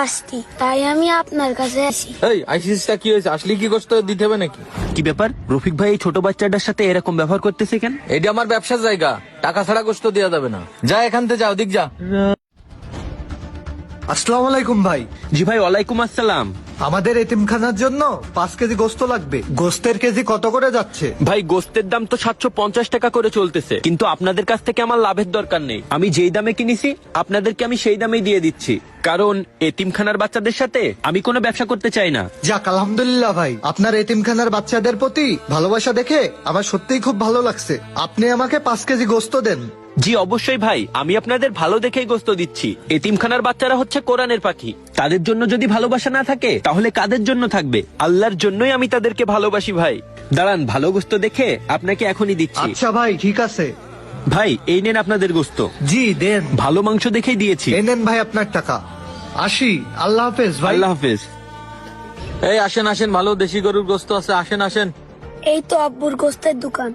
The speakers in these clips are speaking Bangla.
আসছি, তাই আমি আপনার কাছে আসি। এই আইসিসটা কি হয়েছে? আসলে কি গোস্ত দিতে হবে নাকি? কি ব্যাপার? রফিক ভাই এই ছোট বাচ্চাটার সাথে এরকম ব্যবহার করতেছে কেন? এটা আমার ব্যবসার জায়গা, টাকা ছাড়া গোস্ত দেওয়া যাবে না। যা এখান থেকে, যাও দিক যা। আসসালামু আলাইকুম ভাই। জি ভাই, ওয়ালাইকুম আসসালাম। আমাদের এতিমখানার জন্য 5 কেজি গোস্ত লাগবে। গোস্তের কেজি কত করে যাচ্ছে? ভাই গোস্তের দাম তো 750 টাকা করে চলতেছে, কিন্তু আপনাদের কাছ থেকে আমার লাভের দরকার নেই। আমি যেই দামে কিনেছি আপনাদেরকে আমি সেই দামেই দিয়ে দিচ্ছি, কারণ এতিমখানার বাচ্চাদের সাথে আমি কোনো ব্যবসা করতে চাই না। যাক আলহামদুলিল্লাহ ভাই, আপনার এতিমখানার বাচ্চাদের প্রতি ভালোবাসা দেখে আমার সত্যিই খুব ভালো লাগছে। আপনি আমাকে 5 কেজি গোস্ত দেন। জি অবশ্যই ভাই, আমি আপনাদের ভালো দেখেই গোস্ত দিচ্ছি। এতিমখানার বাচ্চারা হচ্ছে কোরআনের পাখি, তাদের জন্য যদি ভালোবাসা না থাকে তাহলে কাদের জন্য থাকবে? আল্লাহর জন্যই আমি তাদেরকে ভালোবাসি ভাই। দাঁড়ান, ভালো গোস্ত দেখে আপনাকে এখনই দিচ্ছি। আচ্ছা ভাই, ঠিক আছে। ভাই এই নেন আপনাদের গোস্ত। জি দেন। ভালো মাংস দেখেই দিয়েছি। এই নেন ভাই আপনার টাকা। আসি, আল্লাহ হাফেজ ভাই। আল্লাহ হাফেজ। এই আসেন আসেন, ভালো দেশি গরুর গোস্ত আছে, আসেন আসেন। এই তো আব্বুর গোস্তের দোকান।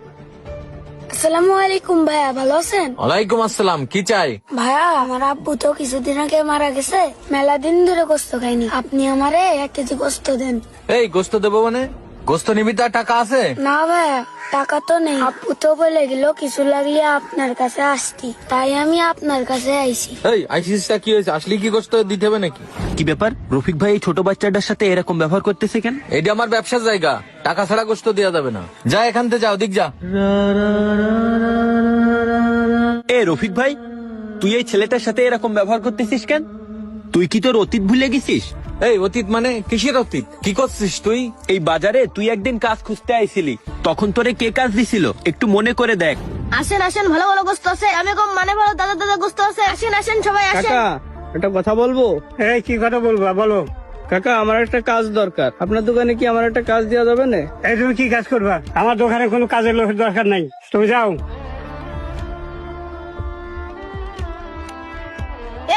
আসসালামু আলাইকুম ভাইয়া, ভালো আছেন? ওয়ালাইকুম আসসালাম, কি চাই? ভাইয়া, আমার আব্বু তো কিছুদিন আগে মারা গেছে, মেলা দিন ধরে গোস্ত খাইনি। আপনি আমারে 1 কেজি গোস্ত দেন। এই গোস্ত দেবো মানে? গোস্ত নিবি, তার টাকা আছে? না ভাইয়া, টাকা তো নেই। আব্বু তো বলে গেল কিছু লাগলে আপনার কাছে আসতি, তাই আমি আপনার কাছে আইছি। এই আইসিসটা কি হয়েছে? আসলে কি গোস্ত দিতে হবে নাকি? কি ব্যাপার? রফিক ভাই এই ছোট বাচ্চাটার সাথে এরকম ব্যবহার করতেছে কেন? এটা আমার ব্যবসার জায়গা, টাকা ছাড়া গোস্ত দেওয়া যাবে না। যা এখান থেকে, যাও দিক যা। এ রফিক ভাই, তুই এই ছেলেটার সাথে এরকম ব্যবহার করতেছিস কেন? তুই কি তোর অতীত ভুলে গেছিস? এই অতীত মানে? কিসের অতীত? কি করছিস তুই? এই বাজারে তুই একদিন কাজ খুঁজতে আইছিলি, তখন তোরে কে কাজ দিছিল একটু মনে করে দেখ। আসেন আসেন, ভালো ভালো গোস্ত আছে। আমি কম মানে ভালো দাদা দাদা গোস্ত আছে। আসেন আসেন সবাই আসেন। কাকা একটা কথা বলবো। এই কি কথা বলবা বলো। কাকা আমার একটা কাজ দরকার, আপনার দোকানে কি আমার একটা কাজ দেওয়া যাবে না? এই তুমি কি কাজ করবা? আমার দোকানে কোনো কাজের লোকের দরকার নাই, তুমি যাও।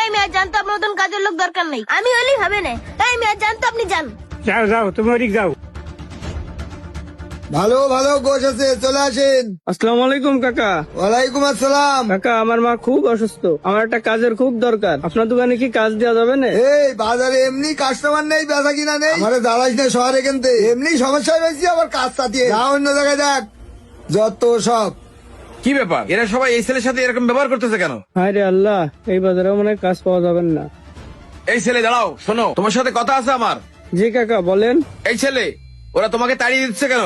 এই মেয়ে জানতো আপনার মতন কাজের লোক দরকার নেই, আমি হলেই হবে না। এই মেয়ে জানতো, আপনি যান। যাও যাও, তুমি ওদিক যাও। ভালো ভালো গোশ আছে, চলে আসেন। আসসালামু আলাইকুম কাকা। ওয়ালাইকুম আসসালাম। কাকা আমার মা খুব অসুস্থ, আমার একটা কাজের খুব দরকার, আপনার দোকানে কি কাজ দেওয়া যাবে না? এই বাজারে এমনি কাস্টমার নেই, বেচা কিনা নেই। আমারে দাঁড়াইস না শহরে, কিনতে এমনি সমস্যা রয়েছে, আবার কাজ চাতিয়ে যা অন্য জায়গায় দেখ। যত সব কি ব্যাপার? এরা সবাই এই ছেলের সাথে এরকম ব্যবহার করতেছে কেন? হায় রে আল্লাহ, এই বাজারে মনে হয় কাজ পাওয়া যাবে না। এই ছেলে দাঁড়াও, শোনো, তোমার সাথে কথা আছে আমার। জি কাকা বলেন। এই ছেলে, ওরা তোমাকে তাড়িয়ে দিচ্ছে কেন?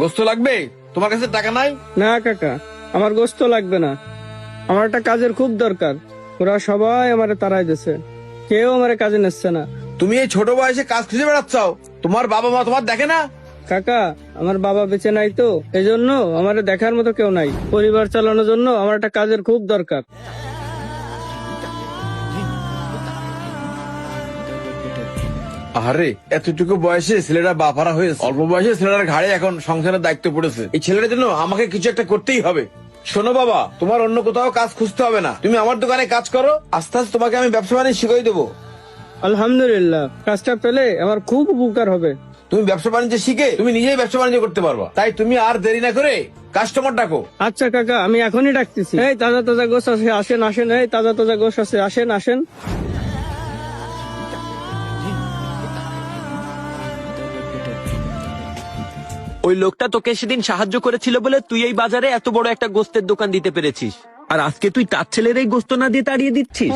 গোস্ত লাগবে? তোমার কাছে টাকা নাই? না কাকা, আমার গোস্ত লাগবে না, আমার একটা কাজের খুব দরকার। ওরা সবাই আমারে তাড়াই দিছে, কেউ আমারে কাজে নিচ্ছে না। তুমি এই ছোট বয়সে কাজ খুঁজে বেড়াচ্ছাও, তোমার বাবা মা তোমার দেখে না? কাকা আমার বাবা বেঁচে নাই তো, এজন্য আমার দেখার মতো কেউ নাই। পরিবার চালানোর জন্য আমার একটা কাজের খুব দরকার। আরে এতটুকু বয়সে ছেলেরা বাপারা হয়েছে, অল্প বয়সে ছেলেটার ঘাড়ে এখন সংসারের দায়িত্ব পড়েছে। এই ছেলেটার জন্য আমাকে কিছু একটা করতেই হবে। শোনো বাবা, তোমার অন্য কোথাও কাজ খুঁজতে হবে না, তুমি আমার দোকানে কাজ করো, আস্তে আস্তে তোমাকে আমি ব্যবসা বাণিজ্য শিখিয়ে দেবো। আলহামদুলিল্লাহ, কাজটা পেলে আমার খুব উপকার হবে। তুমি ব্যবসা বাণিজ্য শিখে তুমি নিজেই ব্যবসা বাণিজ্য করতে পারবা, তাই তুমি আর দেরি না করে কাস্টমার ডাকো। আচ্ছা কাকা, আমি এখনই ডাকতেছি। এই তাজা তাজা গোশ আছে, আসেন আসেন। এই তাজা তাজা গোশ আছে, আসেন আসেন। ওই লোকটা তোকে সেদিন সাহায্য করেছিল বলে তুই এই বাজারে এত বড় একটা গোস্তের দোকান দিতে পেরেছিস, আর আজকে তুই তার ছেলের এই গোস্ত না দিয়ে তাড়িয়ে দিচ্ছিস।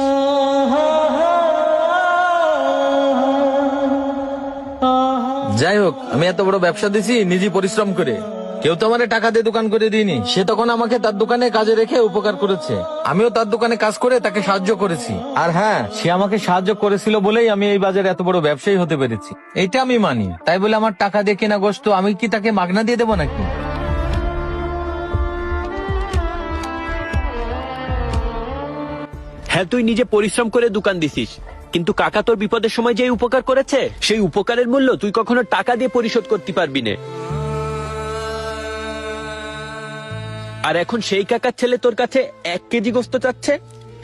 যাই হোক, আমি এত বড় ব্যবসা দিছি নিজে পরিশ্রম করে, কেউ তো আমারে টাকা দিয়ে দোকান করে দিইনি। সে তখন আমাকে তার দোকানে কাজে রেখে উপকার করেছে, আমিও তার দোকানে কাজ করে তাকে সাহায্য করেছি। আর হ্যাঁ, সে আমাকে সাহায্য করেছিল বলেই আমি এই বাজারে এত বড় ব্যবসায়ী হতে পেরেছি, এটা আমি মানি। তাই বলে আমার টাকা দিয়ে কেনা গোস্ত আমি কি তাকে মাগনা দিয়ে দেবো নাকি? হ্যাঁ, তুই নিজে পরিশ্রম করে দোকান দিছিস, কিন্তু কাকা তোর বিপদের সময় যে উপকার করেছে সেই উপকারের মূল্য তুই কখনো টাকা দিয়ে পরিশোধ করতে পারবি না। আর এখন সেই কাকার ছেলে তোর কাছে 1 কেজি গোস্ত চাচ্ছে,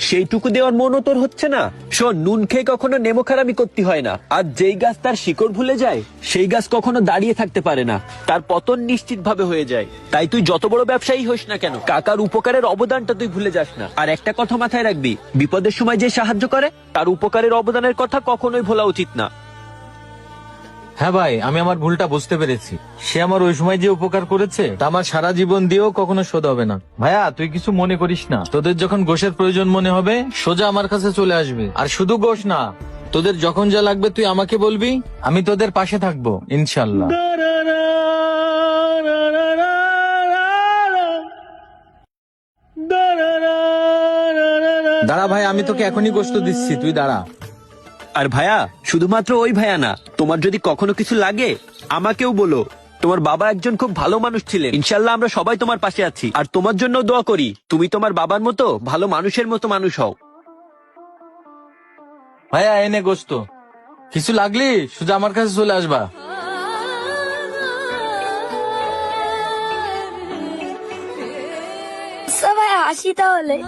সেইটুকু দেওয়ার মনও তোর হচ্ছে না? শোন, নুন খেয়ে কখনো নেমো খারামি করতে হয় না। আর যেই গাছ তার শিকড় ভুলে যায়, সেই গাছ কখনো দাঁড়িয়ে থাকতে পারে না, তার পতন নিশ্চিত ভাবে হয়ে যায়। তাই তুই যত বড় ব্যবসায়ী হোস না কেন, কাকার উপকারের অবদানটা তুই ভুলে যাস না। আর একটা কথা মাথায় রাখবি, বিপদের সময় যে সাহায্য করে তার উপকারের অবদানের কথা কখনোই ভোলা উচিত না। হ্যাঁ ভাই, আমি আমার ভুলটা বুঝতে পেরেছি। সে আমার ওই সময় যে উপকার করেছে তা আমার সারা জীবন দিয়েও কখনো শোধ হবে না। ভাইয়া, তুই কিছু মনে করিস না। তোদের যখন গোশের প্রয়োজন মনে হবে, সোজা আমার কাছে চলে আসবে। আর শুধু গোশ না, তোদের যখন যা লাগবে তুই আমাকে বলবি, আমি তোদের পাশে থাকবো ইনশাল্লাহ। দাঁড়া ভাই, আমি তোকে এখনই গোশত দিচ্ছি, তুই দাঁড়া। আর ভাইয়া, শুধুমাত্র ওই ভাইয়া না, তোমার যদি কখনো কিছু লাগে আমাকেও বলো। তোমার বাবা একজন খুব ভালো মানুষ ছিলেন, ইনশাল্লাহ আমরা সবাই তোমার পাশে আছি। আর তোমার জন্য দোয়া করি তুমি তোমার বাবার মতো ভালো মানুষের মতো মানুষ হও। ভাইয়া, এনে গোশত। কিছু লাগলি সোজা আমার কাছে চলে আসবা। আচ্ছা ভাই, আসি তাহলে।